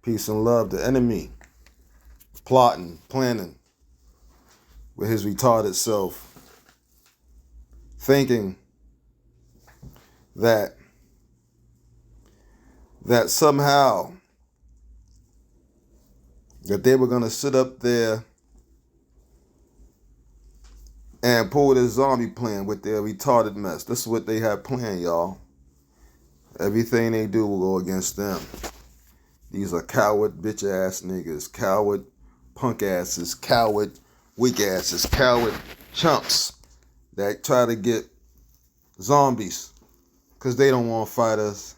Peace and love. The enemy plotting, planning with his retarded self, thinking that somehow that they were going to sit up there and pull this zombie plan with their retarded mess. This is what they have planned, y'all. Everything they do will go against them. These are coward, bitch ass niggas, coward, punk asses, coward, weak asses, coward chumps that try to get zombies because they don't want to fight us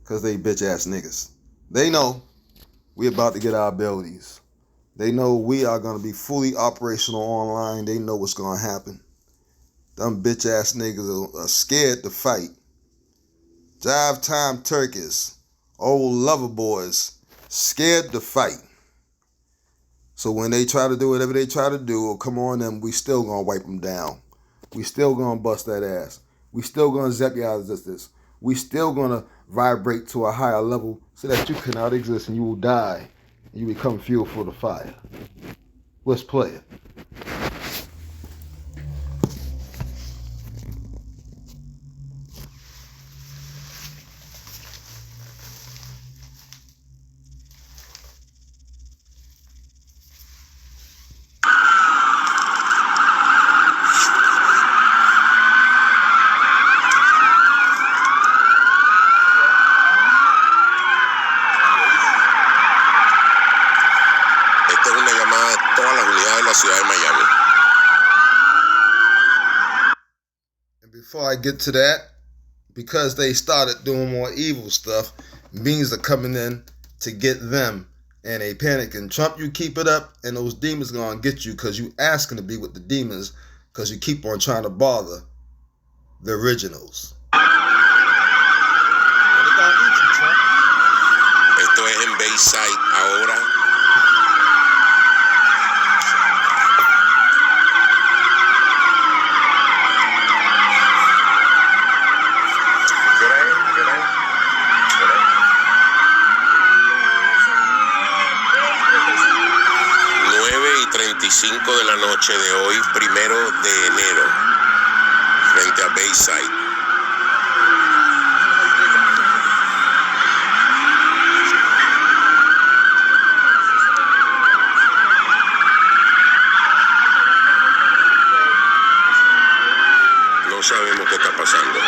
because they bitch ass niggas. They know we about to get our abilities. They know we are going to be fully operational online. They know what's going to happen. Them bitch ass niggas are scared to fight. Jive time turkeys, old lover boys, scared to fight. So when they try to do whatever they try to do or come on them, we still going to wipe them down. We still going to bust that ass. We still going to zap you out of existence. We still going to vibrate to a higher level so that you cannot exist and you will die. And you become fuel for the fire. Let's play it. And before I get to that, because they started doing more evil stuff, beings are coming in to get them, and they panicking. Trump, you keep it up, and those demons gonna get you because you asking to be with the demons because you keep on trying to bother the originals. Esto es en Bayside ahora. De la noche de hoy, 1 de enero, frente a Bayside. No sabemos qué está pasando.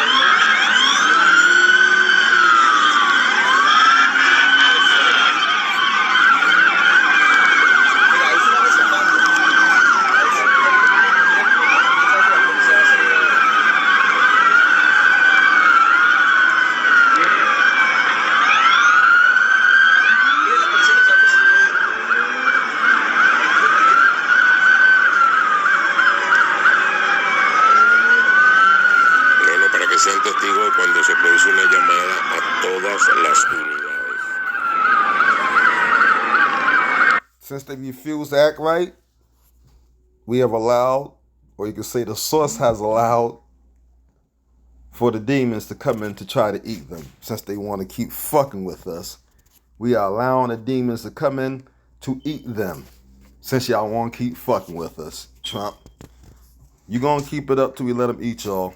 Sean testigos cuando se produce una llamada a todas las unidades. Since they refuse to act right, we have allowed, or you can say the source has allowed, for the demons to come in to try to eat them. Since they want to keep fucking with us, we are allowing the demons to come in to eat them. Since y'all want to keep fucking with us, Trump, you gonna keep it up till we let them eat y'all.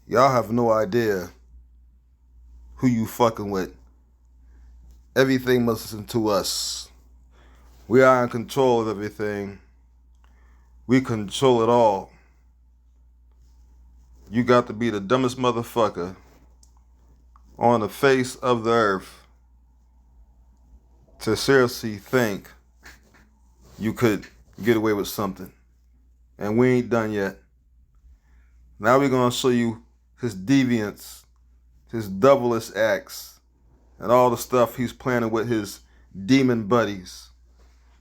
Y'all have no idea who you fucking with. Everything must listen to us. We are in control of everything. We control it all. You got to be the dumbest motherfucker on the face of the earth to seriously think you could get away with something. And we ain't done yet. Now we're going to show you his deviance, his devilish acts, and all the stuff he's planning with his demon buddies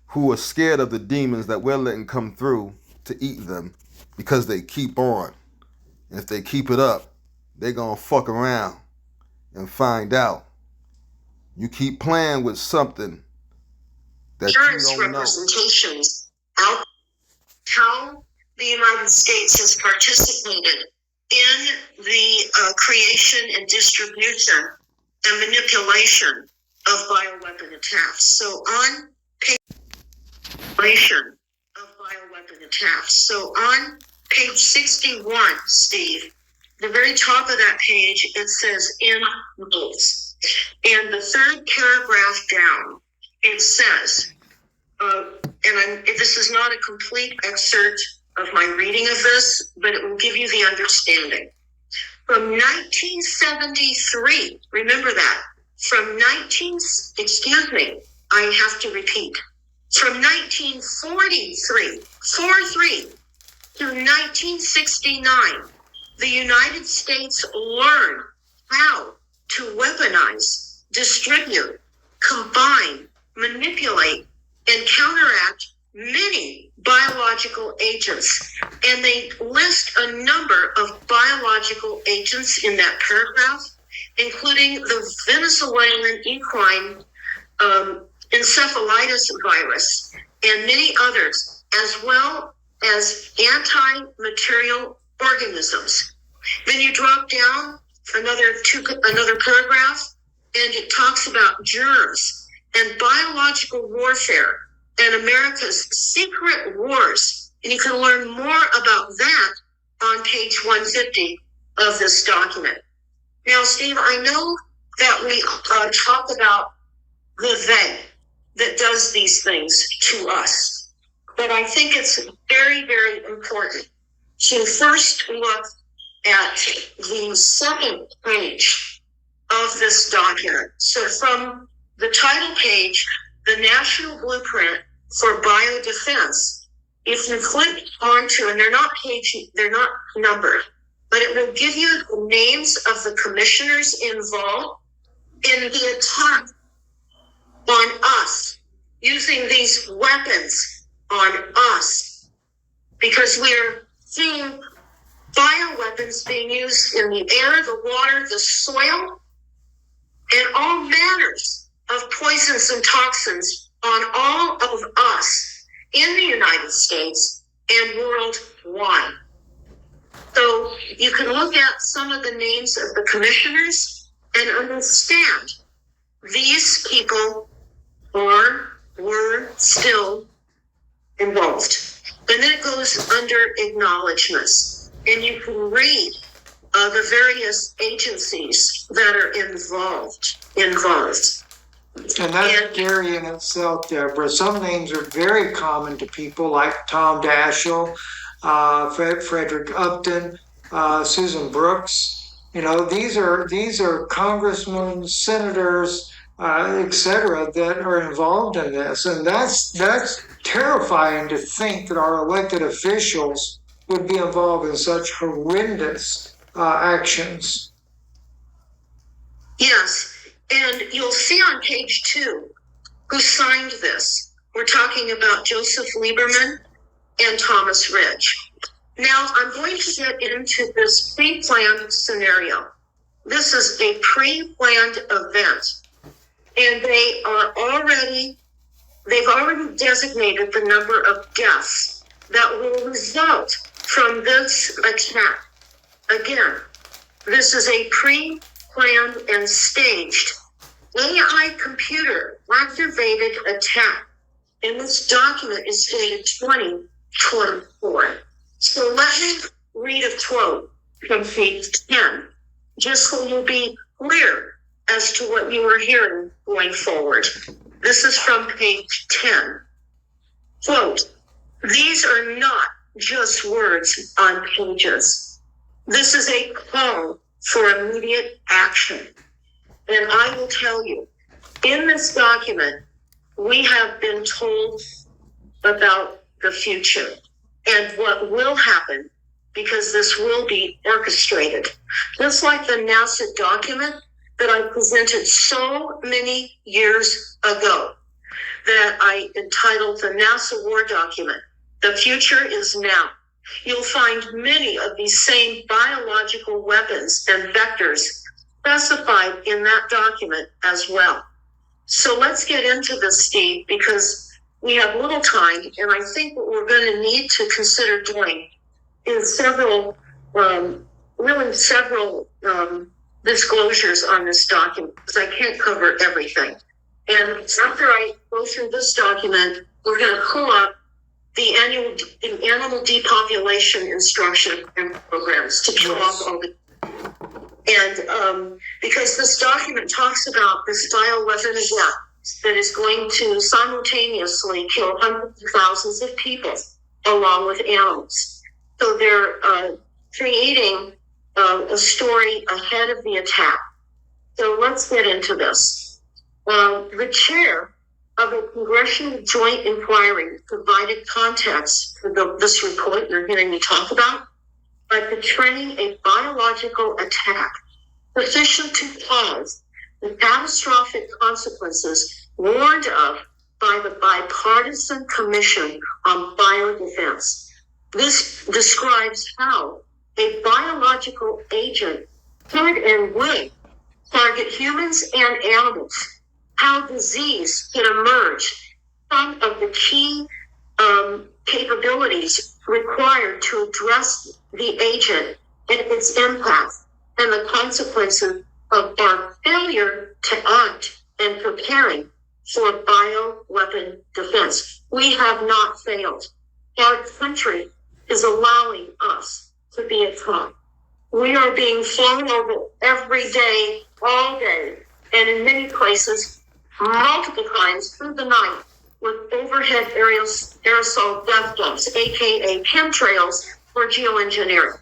who are scared of the demons that we're letting come through to eat them because they keep on. And if they keep it up, they're going to fuck around and find out. You keep playing with something that Insurance you don't know. Representations out how the United States has participated in the creation and distribution and manipulation of bioweapon attacks. So on page of bioweapon attacks. So on page 61, Steve, the very top of that page, it says in bolts. And the third paragraph down, it says, this is not a complete excerpt of my reading of this, but it will give you the understanding. From 1973, remember that, from 1943, to 1969, the United States learned how to weaponize, distribute, combine, manipulate, and counteract many biological agents. And they list a number of biological agents in that paragraph, including the Venezuelan equine encephalitis virus and many others, as well as anti-material organisms. Then you drop down another paragraph, and it talks about germs and biological warfare and America's secret wars. And you can learn more about that on page 150 of this document. Now, Steve, I know that we talk about the they that does these things to us, but I think it's very, very important to first look at the second page of this document. So from the title page, the National Blueprint for Biodefense, if you click onto, and they're not numbered, but it will give you the names of the commissioners involved in the attack on us, using these weapons on us, because we're seeing bioweapons being used in the air, the water, the soil, and all manners of poisons and toxins on all of us in the United States and worldwide. So you can look at some of the names of the commissioners and understand these people were still involved. And then it goes under acknowledgments, and you can read the various agencies that are involved. And that's scary in itself, Deborah. Some names are very common to people, like Tom Daschle, Frederick Upton, Susan Brooks. You know, these are congressmen, senators, etc., that are involved in this, and that's terrifying to think that our elected officials would be involved in such horrendous actions. Yes, and you'll see on page 2 who signed this. We're talking about Joseph Lieberman and Thomas Ridge. Now, I'm going to get into this pre-planned scenario. This is a pre-planned event, and they've already designated the number of deaths that will result from this attack. Again, this is a pre-planned and staged AI computer activated attack. And this document is dated 2024. So let me read a quote from page 10, just so you'll be clear as to what you are hearing going forward. This is from page 10. Quote, "These are not just words on pages. This is a call for immediate action. And I will tell you, in this document, we have been told about the future and what will happen, because this will be orchestrated. Just like the NASA document that I presented so many years ago, that I entitled the NASA War Document. The future is now. You'll find many of these same biological weapons and vectors specified in that document as well. So let's get into this, Steve, because we have little time, and I think what we're going to need to consider doing is several disclosures on this document, because I can't cover everything. And after I go through this document, we're going to pull up the animal depopulation instruction and programs to kill off all the. And because this document talks about this bioweapon of death that is going to simultaneously kill hundreds of thousands of people along with animals. So they're creating a story ahead of the attack. So let's get into this. The chair of a congressional joint inquiry provided context for this report you're hearing me talk about by portraying a biological attack sufficient to cause the catastrophic consequences warned of by the Bipartisan Commission on Biodefense. This describes how a biological agent could and will target humans and animals, how disease can emerge, some of the key capabilities required to address the agent and its impact, and the consequences of our failure to act and preparing for bioweapon defense. We have not failed. Our country is allowing us to be attacked. We are being flown over every day, all day, and in many places, multiple times through the night with overhead aerosol death dumps, aka chemtrails or geoengineering.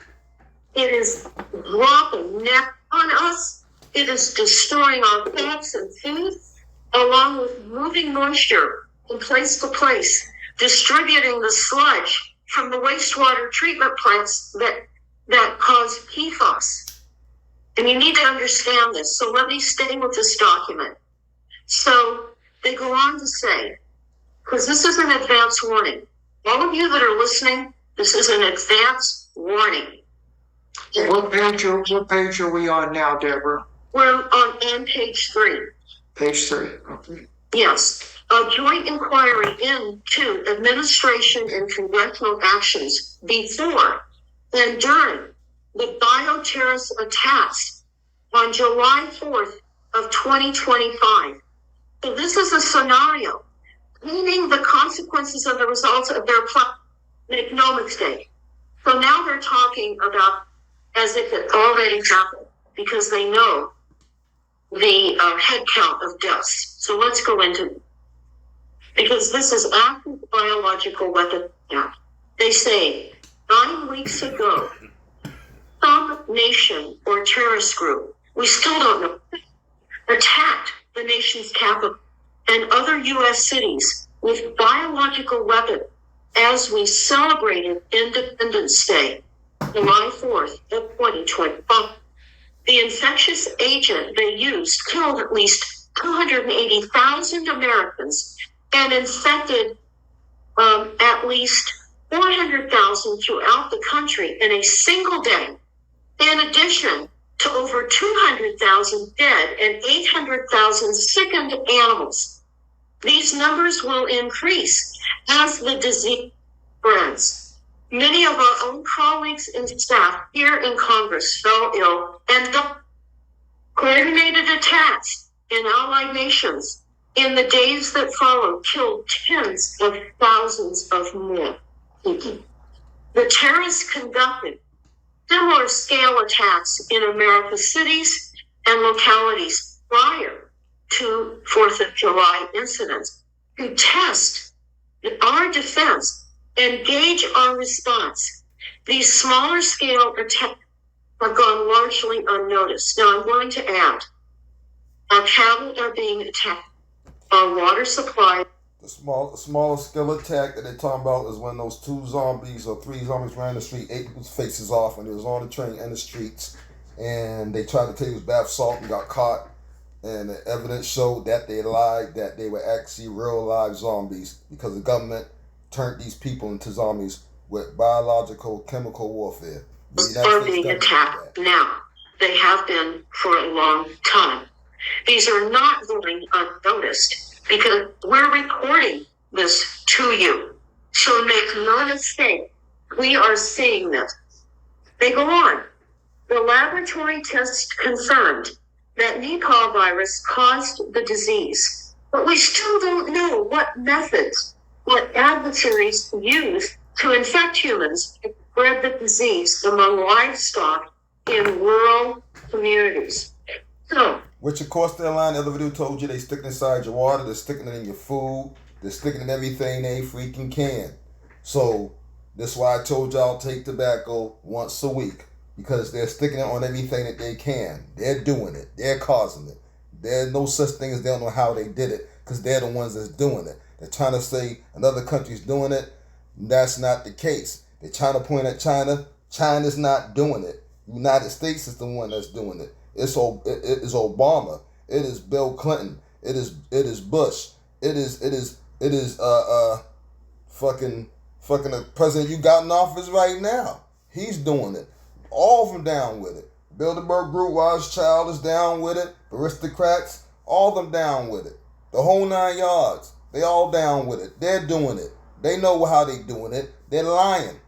It is dropping neck on us. It is destroying our crops and food, along with moving moisture from place to place, distributing the sludge from the wastewater treatment plants that cause PFAS. And you need to understand this. So let me stay with this document. So they go on to say, because this is an advance warning. All of you that are listening, this is an advance warning. What page are we on now, Deborah? We're on page 3. Page 3. Okay. Yes. A joint inquiry into administration and congressional actions before and during the bioterrorist attacks on July 4th of 2025. So this is a scenario, meaning the consequences of the results of their plan. Make no mistake. So now they're talking about as if it already happened, because they know the head count of deaths. So let's go into it. Because this is active biological weapon attack. They say 9 weeks ago, some nation or terrorist group, we still don't know, attacked the nation's capital and other U.S. cities with biological weapons as we celebrated Independence Day, July 4th of 2025. The infectious agent they used killed at least 280,000 Americans and infected at least 400,000 throughout the country in a single day, in addition to over 200,000 dead and 800,000 sickened animals. These numbers will increase as the disease spreads. Many of our own colleagues and staff here in Congress fell ill, and the coordinated attacks in allied nations in the days that followed killed tens of thousands of more people. The terrorists conducted similar scale attacks in America's cities and localities prior to 4th of July incidents to test our defense and gauge our response. These smaller scale attacks have gone largely unnoticed. Now I'm going to add, our cattle are being attacked, our water supply. The smaller scale attack that they're talking about is when those 2 zombies or 3 zombies ran the street, ate people's faces off when they was on the train in the streets, and they tried to take his bath salt and got caught. And the evidence showed that they lied, that they were actually real live zombies because the government turned these people into zombies with biological chemical warfare. Are being attacked now. They have been for a long time. These are not going unnoticed because we're reporting this to you. So make no mistake, we are seeing this. They go on. The laboratory tests confirmed that Nipah virus caused the disease. But we still don't know what methods, what adversaries use to infect humans and spread the disease among livestock in rural communities. So, which of course their line, the other video told you they stick it inside your water, they're sticking it in your food, they're sticking it in everything they freaking can. So that's why I told y'all take tobacco once a week, because they're sticking it on everything that they can. They're doing it. They're causing it. There's no such thing as they don't know how they did it, because they're the ones that's doing it. They're trying to say another country's doing it. That's not the case. They're trying to point at China. China's not doing it. United States is the one that's doing it. It is Obama. It is Bill Clinton. It is Bush. It is fucking the president you got in office right now. He's doing it. All of them down with it. Bilderberg Group, Rothschild is down with it. Aristocrats, all of them down with it. The whole 9 yards, they all down with it. They're doing it. They know how they doing it. They're lying.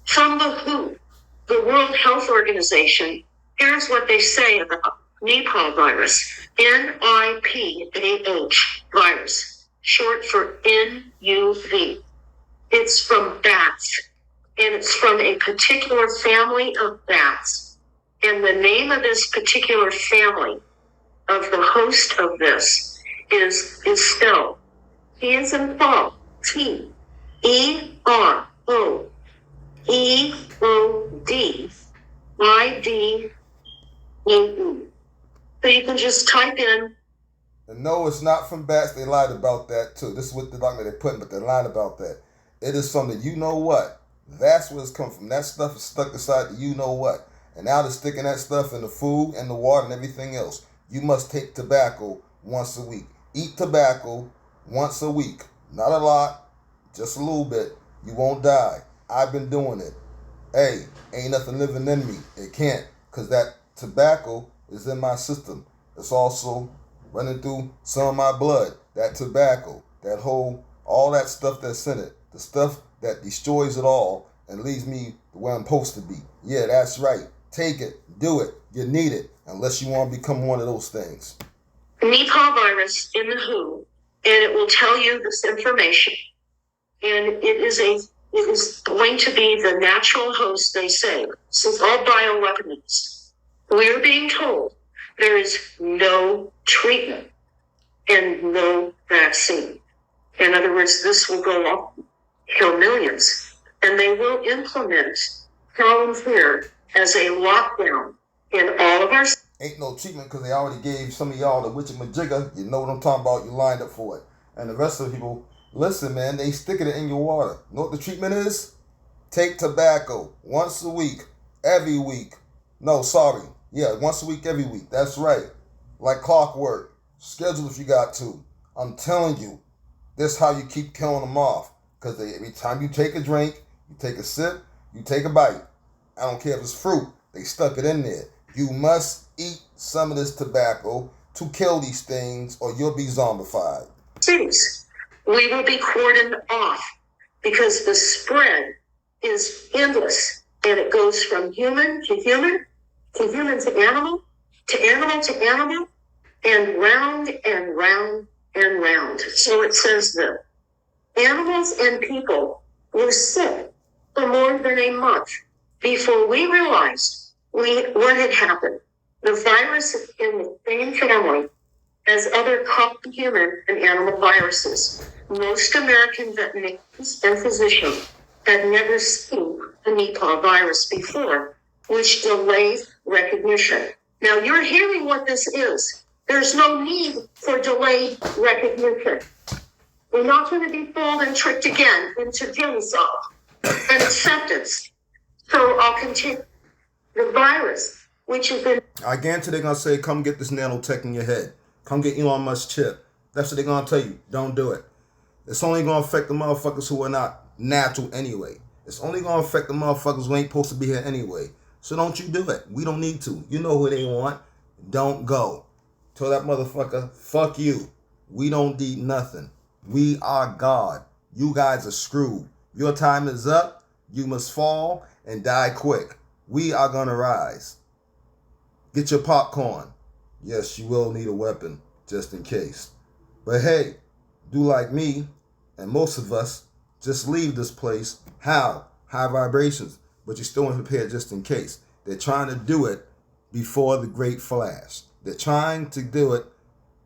from the WHO, the World Health Organization, here's what they say about Nipah virus, NIPAH virus, short for NUV. It's from bats, and it's from a particular family of bats. And the name of this particular family of the host of this is spelled T as in Paul, TEROEODIDAE. So you can just type in. And no, it's not from bats. They lied about that too. This is what the doctor they're putting, but they lied about that. It is from the you know what. That's where it's come from. That stuff is stuck inside the you know what. And now they're sticking that stuff in the food and the water and everything else. You must take tobacco once a week. Eat tobacco once a week. Not a lot, just a little bit. You won't die. I've been doing it. Hey, ain't nothing living in me. It can't, because that tobacco is in my system. It's also running through some of my blood. That tobacco, that whole, all that stuff that's in it. The stuff that destroys it all and leaves me where I'm supposed to be. Yeah, that's right. Take it. Do it. You need it. Unless you want to become one of those things. Nipah virus in the WHO, and it will tell you this information. And it is going to be the natural host, they say. So it's all bioweapons. We're being told there is no treatment and no vaccine. In other words, this will go up, kill millions. And they will implement Palantir as a lockdown in all of our. Ain't no treatment because they already gave some of y'all the witchamajigga. You know what I'm talking about. You lined up for it. And the rest of the people, listen, man, they sticking it in your water. You know what the treatment is? Take tobacco once a week, every week. No, sorry. Yeah, once a week, every week. That's right. Like clockwork. Schedule if you got to. I'm telling you, this is how you keep killing them off. Because every time you take a drink, you take a sip, you take a bite. I don't care if it's fruit. They stuck it in there. You must eat some of this tobacco to kill these things or you'll be zombified. Cities. We will be cordoned off because the spread is endless. And it goes from human to human, to human to animal, to animal to animal, and round and round and round. So it says that animals and people were sick for more than a month before we realized what had happened. The virus is in the same family as other common human and animal viruses. Most American veterinarians and physicians had never seen the Nipah virus before, which delays recognition. Now you're hearing what this is. There's no need for delayed recognition. We're not going to be fooled and tricked again into genocide and acceptance. So I'll continue. The virus, which is in... I guarantee they're going to say, come get this nanotech in your head. Come get Elon Musk's chip. That's what they're going to tell you. Don't do it. It's only going to affect the motherfuckers who are not natural anyway. It's only going to affect the motherfuckers who ain't supposed to be here anyway. So don't you do it. We don't need to. You know who they want. Don't go. Tell that motherfucker, fuck you. We don't need nothing. We are God. You guys are screwed. Your time is up. You must fall and die quick. We are going to rise. Get your popcorn. Yes, you will need a weapon, just in case. But hey, do like me and most of us, just leave this place. How? High vibrations, but you're still prepared just in case. They're trying to do it before the great flash. They're trying to do it.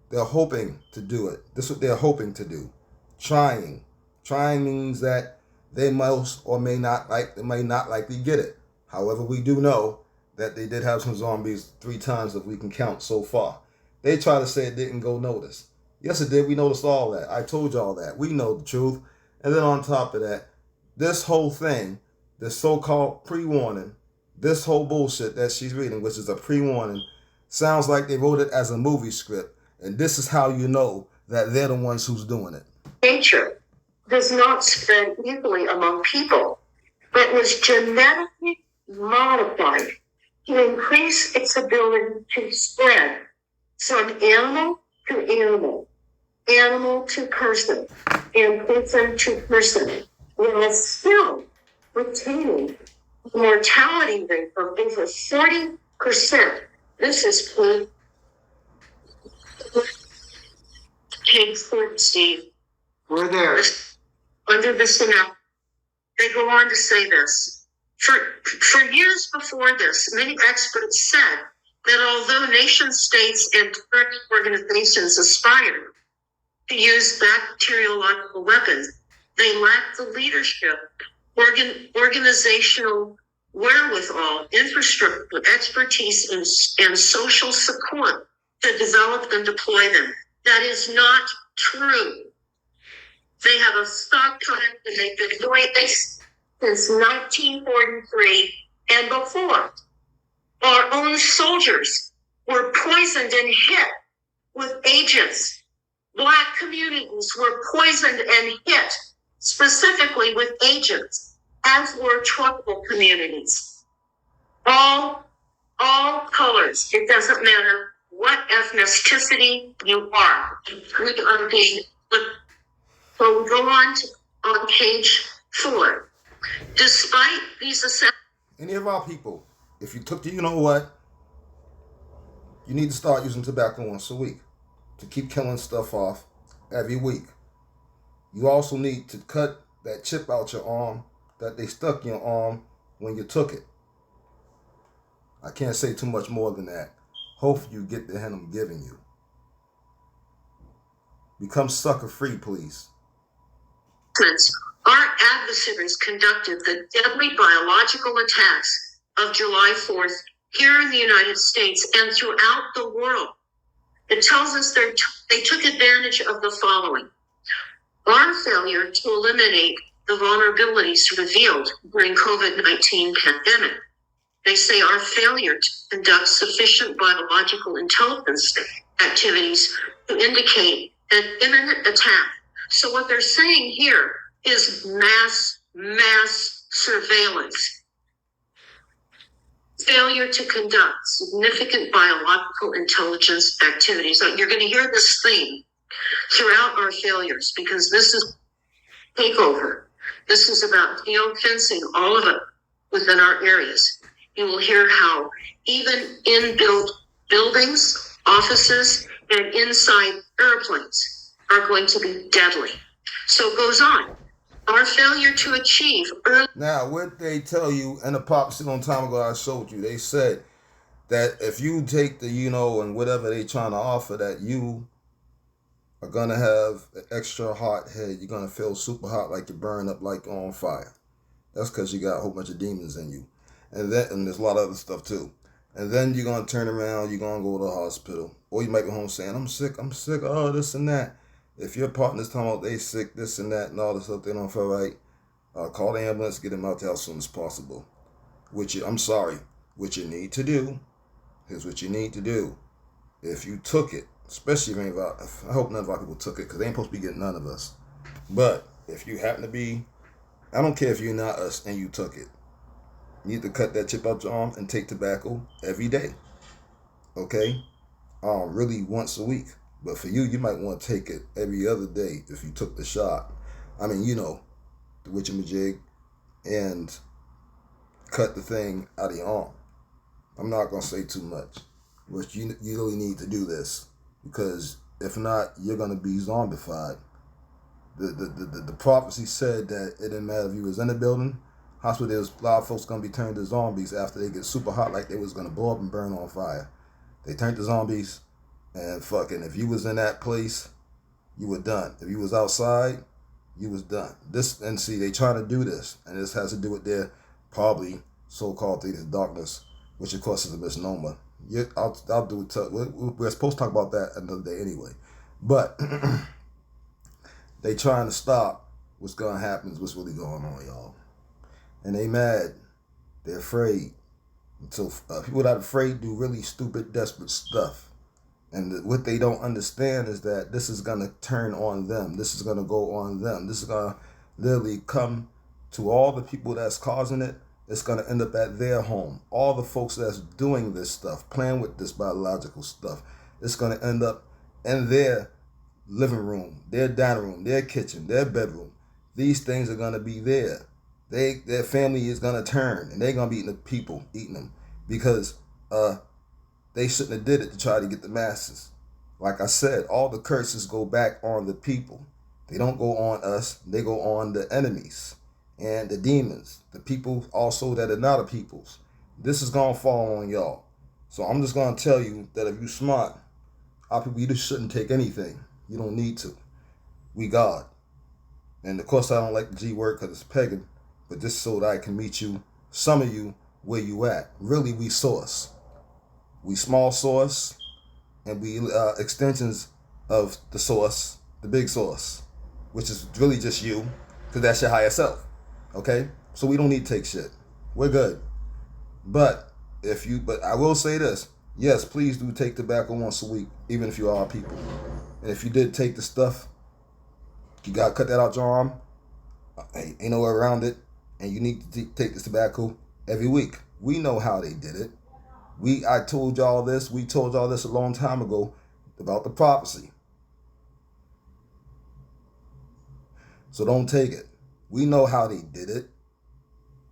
They're hoping to do it. This is what they're hoping to do. Trying. Trying means that they most or may not likely get it. However, we do know that they did have some zombies 3 times that we can count so far. They try to say it didn't go notice. Yes, it did. We noticed all that. I told y'all that. We know the truth. And then on top of that, this whole thing, this so-called pre-warning, this whole bullshit that she's reading, which is a pre-warning, sounds like they wrote it as a movie script. And this is how you know that they're the ones who's doing it. Nature does not spread easily among people, but was genetically modified to increase its ability to spread from animal to animal, animal to person, and person to person, while still retaining a mortality rate of over 40%. This is page 4, Steve. We're there. Under the synopsis, they go on to say this. For years before this, many experts said that although nation states and terrorist organizations aspired to use bacteriological weapons, they lacked the leadership, organizational wherewithal, infrastructure, expertise, and social support to develop and deploy them. That is not true. They have a stockpile and they've been doing this since 1943 and before. Our own soldiers were poisoned and hit with agents. Black communities were poisoned and hit specifically with agents, as were tribal communities. All colors. It doesn't matter what ethnicity you are. So we go on page 4. Despite these Any of our people, if you took the, you know what, you need to start using tobacco once a week to keep killing stuff off every week. You also need to cut that chip out your arm that they stuck in your arm when you took it. I can't say too much more than that. Hopefully you get the hand I'm giving you. Become sucker free, please. Our adversaries conducted the deadly biological attacks of July 4th here in the United States and throughout the world. It tells us they took advantage of the following. Our failure to eliminate the vulnerabilities revealed during COVID-19 pandemic. They say our failure to conduct sufficient biological intelligence activities to indicate an imminent attack. So what they're saying here is mass surveillance. Failure to conduct significant biological intelligence activities. You're going to hear this theme throughout our failures because this is takeover. This is about geofencing all of it within our areas. You will hear how even in-built buildings, offices, and inside airplanes are going to be deadly. So it goes on. Our failure to achieve early... Now, what they tell you, and the pops a long time ago I showed you, they said that if you take the, and whatever they trying to offer, that you are going to have an extra hot head. You're going to feel super hot, like you're burning up like on fire. That's because you got a whole bunch of demons in you. And there's a lot of other stuff too. And then you're going to turn around, you're going to go to the hospital. Or you might be home saying, I'm sick, oh, this and that. If your partner's talking about they sick, this and that, and all this stuff, they don't feel right, call the ambulance, get them out there as soon as possible. What you need to do, here's what you need to do. If you took it, especially I hope none of our people took it, because they ain't supposed to be getting none of us. But if you happen to be, I don't care if you're not us and you took it. You need to cut that chip out your arm and take tobacco every day. Okay? Really once a week. But for you, you might want to take it every other day if you took the shot. I mean, the witchamajig, and cut the thing out of your arm. I'm not going to say too much. But you really need to do this because If not, you're gonna be zombified. The prophecy said that it didn't matter if you was in the building, hospital. There's a lot of folks gonna be turned to zombies after they get super hot, like they was gonna blow up and burn on fire. They turned to zombies, and fucking, if you was in that place, you were done. If you was outside, you was done. This, and see, they trying to do this, and this has to do with their probably so-called through the darkness, which of course is a misnomer. I'll do it. We're supposed to talk about that another day anyway, but they trying to stop what's gonna happen. Is what's really going on, y'all, and they mad. They're afraid. So people that are afraid do really stupid, desperate stuff. And what they don't understand is that this is going to turn on them. This is going to go on them. This is going to literally come to all the people that's causing it. It's going to end up at their home. All the folks that's doing this stuff, playing with this biological stuff, it's going to end up in their living room, their dining room, their kitchen, their bedroom. These things are going to be there. Their family is going to turn, and they're going to be eating them because they shouldn't have did it to try to get the masses. Like I said, all the curses go back on the people. They don't go on us. They go on the enemies and the demons, the people also that are not a peoples. This is going to fall on y'all. So I'm just going to tell you that if you smart, our people, you just shouldn't take anything. You don't need to. We God. And of course, I don't like the G word because it's pagan, but just so that I can meet you, some of you, where you at. Really, we source. We small source, and we extensions of the source, the big source, which is really just you, because that's your higher self. Okay? So we don't need to take shit. We're good. But I will say this. Yes, please do take tobacco once a week, even if you are people. And if you did take the stuff, you got to cut that out your arm. Ain't no way around it. And you need to take this tobacco every week. We know how they did it. I told y'all this. We told y'all this a long time ago about the prophecy. So don't take it. We know how they did it.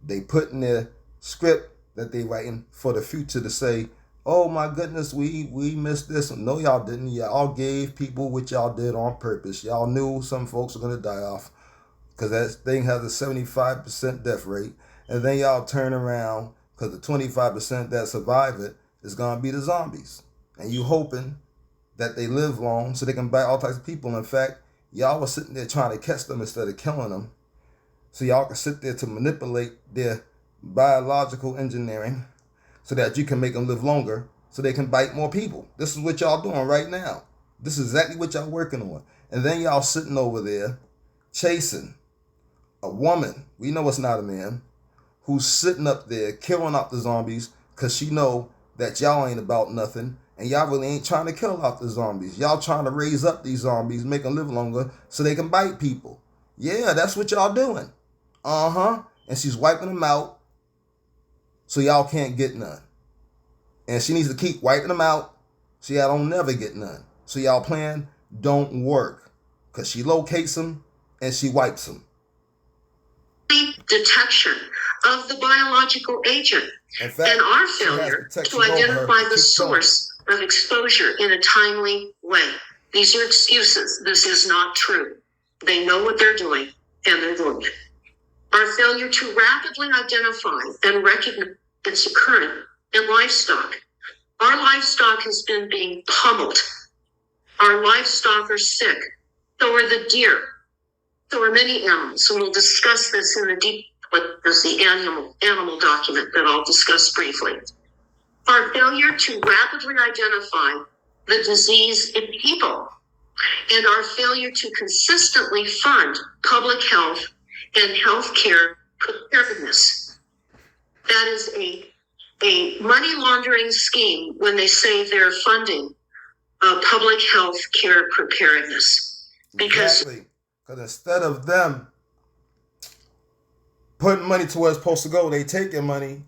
They put in their script that they writing for the future to say, oh my goodness, we missed this. No, y'all didn't. Y'all gave people what y'all did on purpose. Y'all knew some folks were going to die off because that thing has a 75% death rate. And then y'all turn around because the 25% that survive it is going to be the zombies. And you hoping that they live long so they can bite all types of people. In fact, y'all was sitting there trying to catch them instead of killing them. So y'all can sit there to manipulate their biological engineering so that you can make them live longer so they can bite more people. This is what y'all doing right now. This is exactly what y'all working on. And then y'all sitting over there chasing a woman, we know it's not a man, who's sitting up there killing off the zombies because she know that y'all ain't about nothing and y'all really ain't trying to kill off the zombies. Y'all trying to raise up these zombies, make them live longer so they can bite people. Yeah, that's what y'all doing. And she's wiping them out so y'all can't get none. And she needs to keep wiping them out so y'all don't never get none. So y'all plan don't work because she locates them and she wipes them. Detection of the biological agent Fact, and our failure to identify the source of exposure in a timely way. These are excuses. This is not true. They know what they're doing and they're doing it. Our failure to rapidly identify and recognize its occurrence in livestock. Our livestock has been being pummeled. Our livestock are sick. So are the deer. So are many animals. And we'll discuss this in the animal document that I'll discuss briefly. Our failure to rapidly identify the disease in people and our failure to consistently fund public health and healthcare preparedness. That is a money laundering scheme when they say they're funding public health care preparedness. Because instead of them putting money to where it's supposed to go, they take your money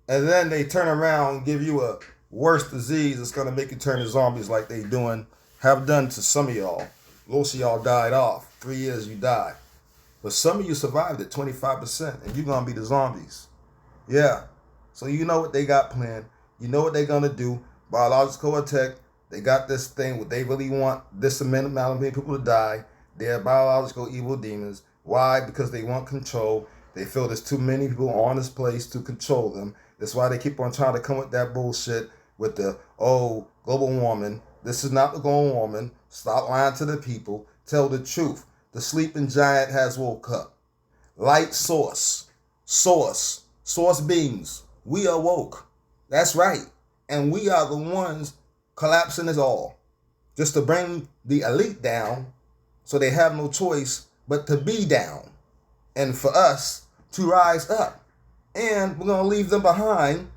and then they turn around and give you a worse disease that's going to make you turn to zombies like they have done to some of y'all. Most of y'all died off. 3 years you died. But some of you survived it, 25%, and you're going to be the zombies. Yeah. So you know what they got planned. You know what they're going to do. Biological attack, They got this thing where they really want this amount of people to die. They're biological evil demons. Why? Because they want control. They feel there's too many people on this place to control them. That's why they keep on trying to come with that bullshit with the, global warming. This is not the global warming. Stop lying to the people. Tell the truth. The sleeping giant has woke up. Light source beings. We are woke. That's right. And we are the ones collapsing us all. Just to bring the elite down so they have no choice but to be down. And for us to rise up. And we're going to leave them behind.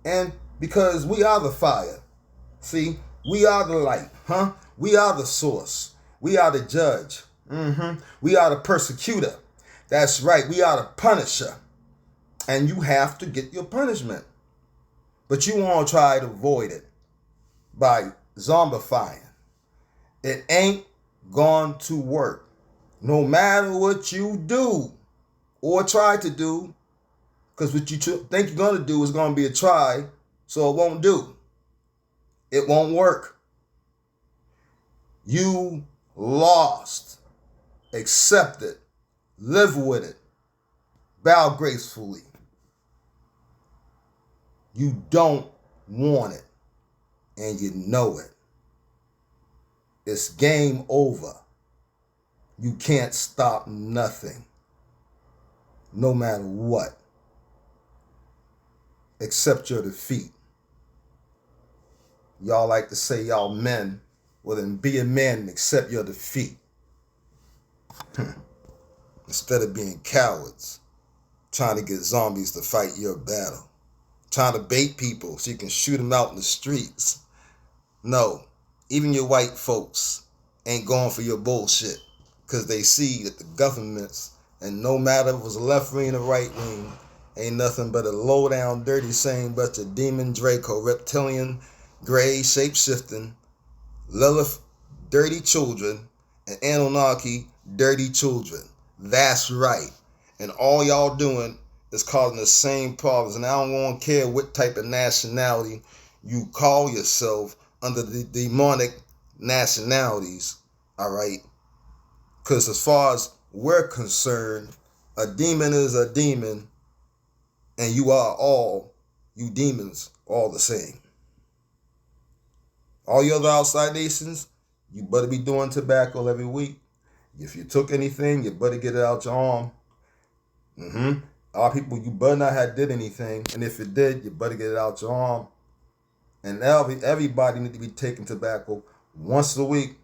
And because we are the fire. See, we are the light. We are the source. We are the judge. We are the persecutor. That's right. We are the punisher. And you have to get your punishment. But you want to try to avoid it by zombifying. It ain't going to work. No matter what you do or try to do, because what you think you're going to do is going to be a try, so it won't do. It won't work. You lost. Accept it. Live with it. Bow gracefully. You don't want it. And you know it. It's game over. You can't stop nothing. No matter what. Accept your defeat. Y'all like to say y'all men. Well, then be a man and accept your defeat. Instead of being cowards, trying to get zombies to fight your battle. Trying to bait people so you can shoot them out in the streets. No, even your white folks ain't going for your bullshit because they see that the governments, and no matter if it was left wing or right wing, ain't nothing but a low down, dirty, same bunch of demon Draco, reptilian, gray, shape-shifting, Lilith, dirty children, and Anunnaki, dirty children. That's right. And all y'all doing is causing the same problems. And I don't care what type of nationality you call yourself under the demonic nationalities. All right? Because as far as we're concerned, a demon is a demon. And you demons, all the same. All you other outside nations, you better be doing tobacco every week. If you took anything, you better get it out your arm. A lot of people, you better not have did anything. And if it did, you better get it out your arm. And everybody need to be taking tobacco once a week,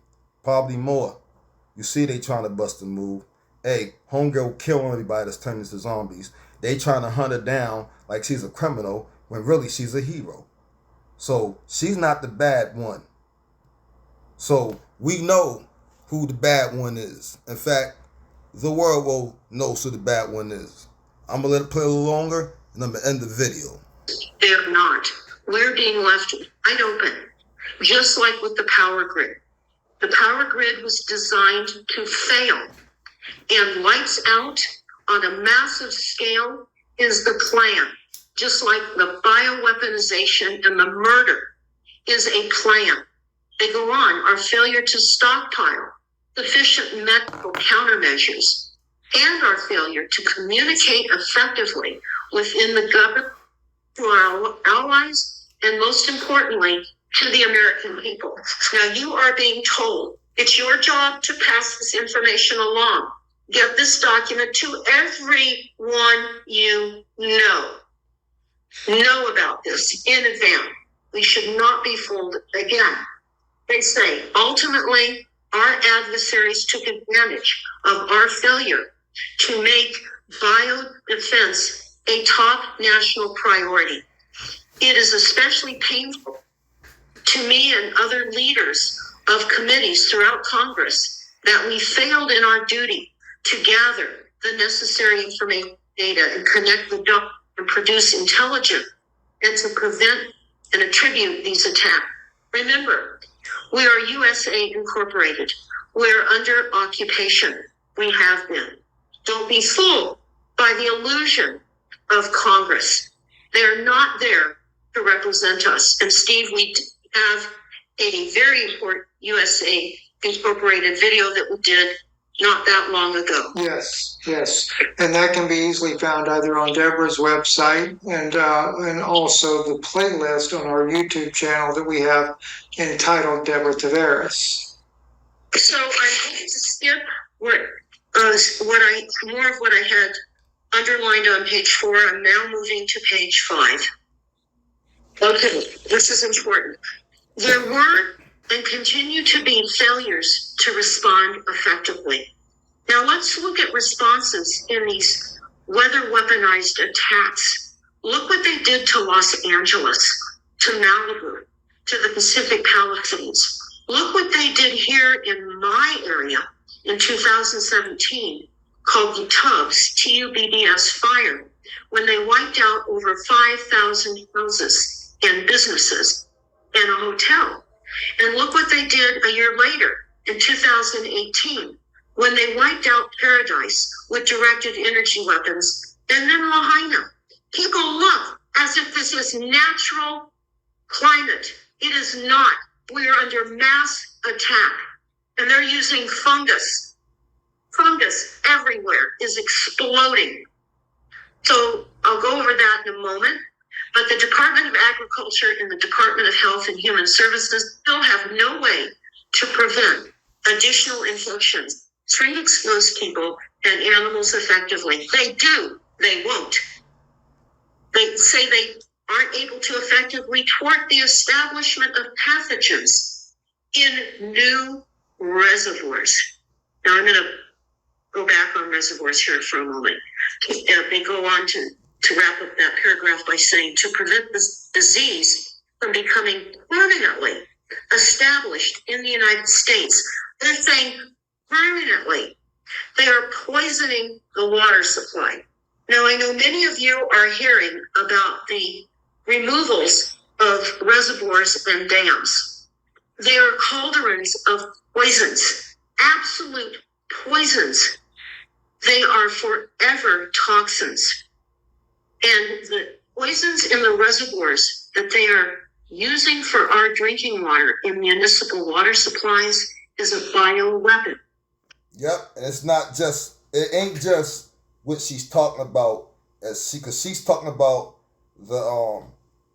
probably more. You see they trying to bust a move. Hey, homegirl killing everybody that's turning into zombies. They trying to hunt her down like she's a criminal when really she's a hero. So she's not the bad one. So we know who the bad one is. In fact, the world will know who the bad one is. I'm going to let it play a little longer, and I'm going to end the video. They're not. We're being left wide open, just like with the power grid. The power grid was designed to fail, and lights out on a massive scale is the plan. Just like the bioweaponization and the murder is a plan. They go on, our failure to stockpile sufficient medical countermeasures and our failure to communicate effectively within the government to our allies and most importantly to the American people. Now you are being told it's your job to pass this information along. Get this document to everyone you know. Know about this in advance. We should not be fooled again. They say, ultimately, our adversaries took advantage of our failure to make biodefense a top national priority. It is especially painful to me and other leaders of committees throughout Congress that we failed in our duty to gather the necessary information, data, and connect the dots and produce intelligence and to prevent and attribute these attacks. Remember, we are USA Incorporated. We're under occupation. We have been. Don't be fooled by the illusion of Congress. They're not there to represent us. And Steve, we have a very important USA Incorporated video that we did not that long ago. Yes, yes, and that can be easily found either on Deborah's website and also the playlist on our YouTube channel that we have entitled Deborah Tavares. So I'm going to skip more of what I had underlined on page 4. I'm now moving to page 5. Okay, this is important. There were and continue to be failures to respond effectively. Now let's look at responses in these weather weaponized attacks. Look what they did to Los Angeles, to Malibu, to the Pacific Palisades. Look what they did here in my area in 2017, called the Tubbs, Tubbs fire, when they wiped out over 5,000 houses and businesses and a hotel. And look what they did a year later in 2018, when they wiped out Paradise with directed energy weapons, and then Lahaina. People look as if this is natural climate. It is not. We are under mass attack, and they're using fungus. Fungus everywhere is exploding. So I'll go over that in a moment. But the Department of Agriculture and the Department of Health and Human Services still have no way to prevent additional infections, treat exposed people and animals effectively. They do. They won't. They say they aren't able to effectively thwart the establishment of pathogens in new reservoirs. Now I'm going to go back on reservoirs here for a moment. They go on to wrap up that paragraph by saying, to prevent this disease from becoming permanently established in the United States. They're saying permanently. They are poisoning the water supply. Now, I know many of you are hearing about the removals of reservoirs and dams. They are cauldrons of poisons, absolute poisons. They are forever toxins. And the poisons in the reservoirs that they are using for our drinking water in municipal water supplies is a bioweapon. Yep, and it ain't just what she's talking about, because she's talking about the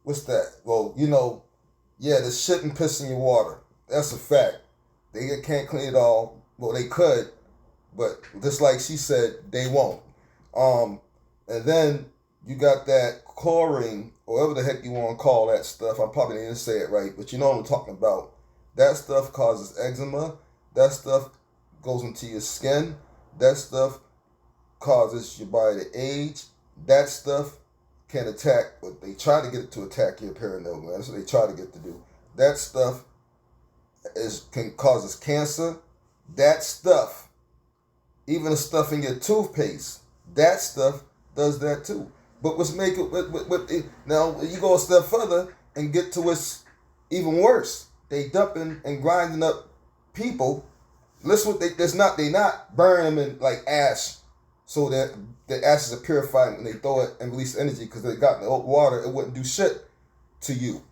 what's that? Well, the shit and piss in your water. That's a fact. They can't clean it all. Well, they could, but just like she said, they won't. And then you got that chlorine, or whatever the heck you want to call that stuff. I probably didn't say it right, but you know what I'm talking about. That stuff causes eczema. That stuff goes into your skin. That stuff causes your body to age. That stuff can attack, but they try to get it to attack your perineal gland. That's what they try to get to do. That stuff causes cancer. That stuff, even the stuff in your toothpaste, that stuff does that too. But what's make it now you go a step further and get to what's even worse. They dumping and grinding up people. Listen what they not burning them in like ash so that the ashes are purified and they throw it and release energy because they got the water, it wouldn't do shit to you.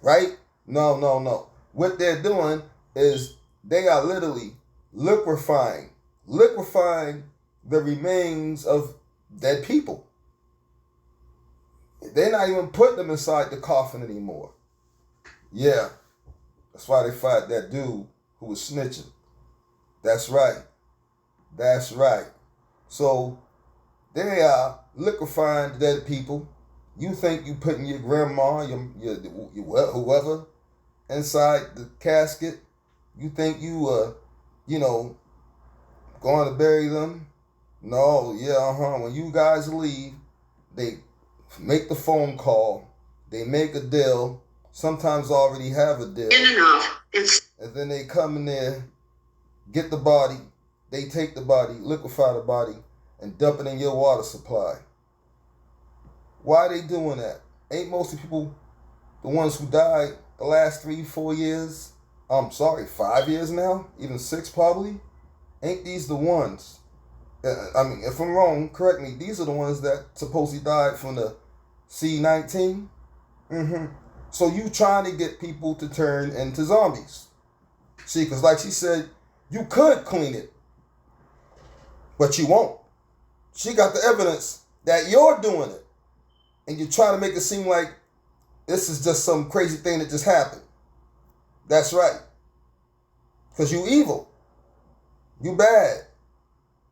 Right? No. What they're doing is they are literally liquefying the remains of dead people. They're not even putting them inside the coffin anymore. Yeah. That's why they fired that dude who was snitching. That's right. So they are liquefying dead people. You think you putting your grandma, your whoever, inside the casket. You think you going to bury them. No, when you guys leave, they make the phone call, they make a deal, sometimes already have a deal. And then they come in there, get the body, they take the body, liquefy the body, and dump it in your water supply. Why are they doing that? Ain't most of the people the ones who died the last 3-4 years? 5 years now? Even 6 probably? Ain't these the ones? If I'm wrong, correct me. These are the ones that supposedly died from the C-19. So you trying to get people to turn into zombies. See, because like she said, you could clean it, but you won't. She got the evidence that you're doing it. And you're trying to make it seem like this is just some crazy thing that just happened. That's right. Because you evil. You bad.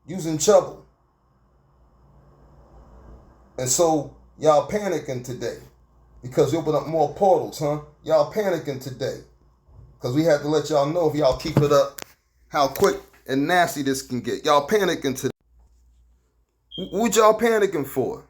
You's in trouble. And so y'all panicking today. Because you open up more portals, huh? Y'all panicking today. Because we have to let y'all know if y'all keep it up, how quick and nasty this can get. Y'all panicking today. What y'all panicking for?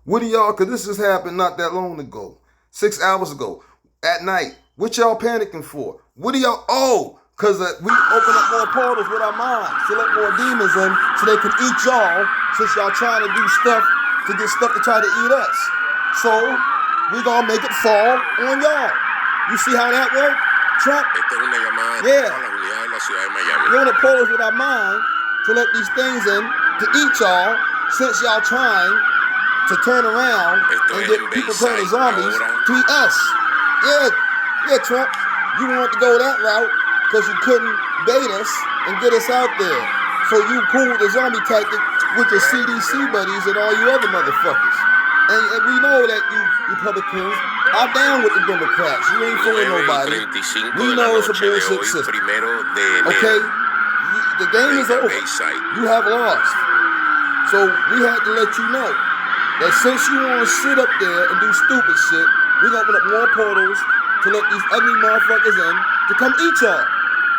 What do y'all, because this just happened not that long ago. 6 hours ago. At night. What y'all panicking for? What do y'all, because we open up more portals with our minds to let more demons in so they can eat y'all since y'all trying to do stuff to get stuff to try to eat us. So, we gonna make it fall on y'all. You see how that works? Trump? Esta es una llamada Yeah. a las unidades de la ciudad de Miami. We're gonna portals with our mind to let these things in to eat y'all since y'all trying to turn around and get people turned to zombies to eat us. Yeah, Trump. You wanted to go that route because you couldn't bait us and get us out there. So you pulled the zombie tactic with your CDC buddies and all you other motherfuckers. And we know that you Republicans are down with the Democrats. You ain't fooling nobody. 9:35 We de la know it's a noche de bullshit hoy, system. 1 de enero. Okay? The game is Frente a over. Bayside. You have lost. So we had to let you know that since you want to sit up there and do stupid shit, we're going to open up more portals to let these ugly motherfuckers in to come eat y'all.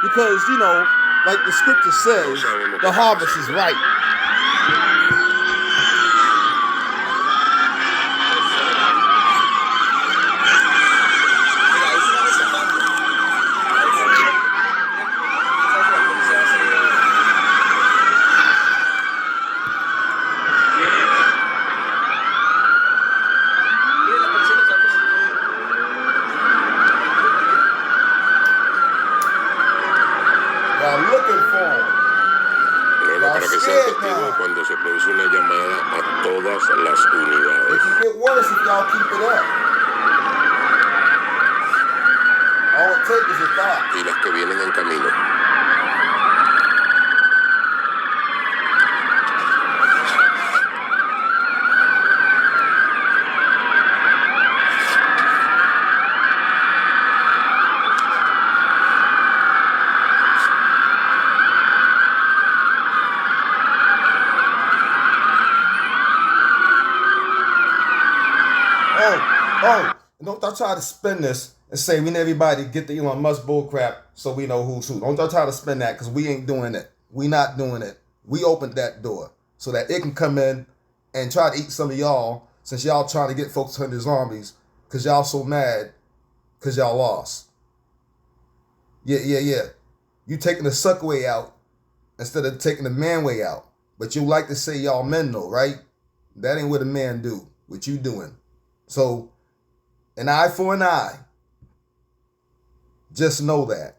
Because, you know, like the scripture says, the harvest is ripe. Y'all looking for them. Bueno, para que sean testigos cuando se produce una llamada a todas las It unidades. can get worse if y'all keep it up. All it takes is a thought. Y las que vienen en camino. Don't y'all try to spin this and say we need everybody to get the Elon Musk bullcrap so we know who's who. Don't y'all try to spin that because we ain't doing it. We not doing it. We opened that door so that it can come in and try to eat some of y'all since y'all trying to get folks to turn to zombies because y'all so mad because y'all lost. Yeah. You taking the suck way out instead of taking the man way out. But you like to say y'all men though, right? That ain't what a man do. What you doing. So, an eye for an eye. Just know that.